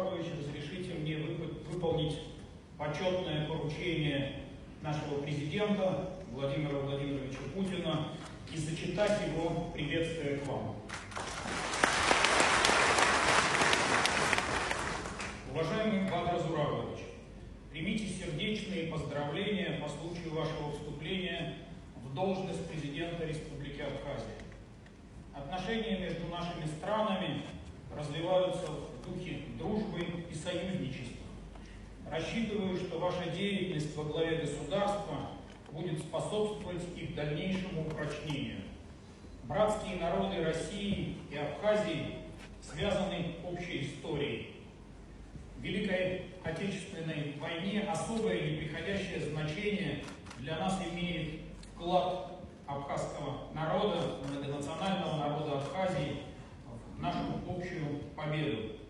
Зурабович, разрешите мне выполнить почетное поручение нашего президента Владимира Владимировича Путина и зачитать его приветствие к вам. Уважаемый Бадр Зурабович, примите сердечные поздравления по случаю вашего вступления в должность президента Республики Абхазия. Отношения между нашими странами развиваются в духе дружбы и союзничества. Рассчитываю, что ваша деятельность во главе государства будет способствовать их дальнейшему упрочнению. Братские народы России и Абхазии связаны общей историей. В Великой Отечественной войне особое неприходящее значение для нас имеет вклад абхазского народа, многонационального народа Абхазии в нашу общую победу.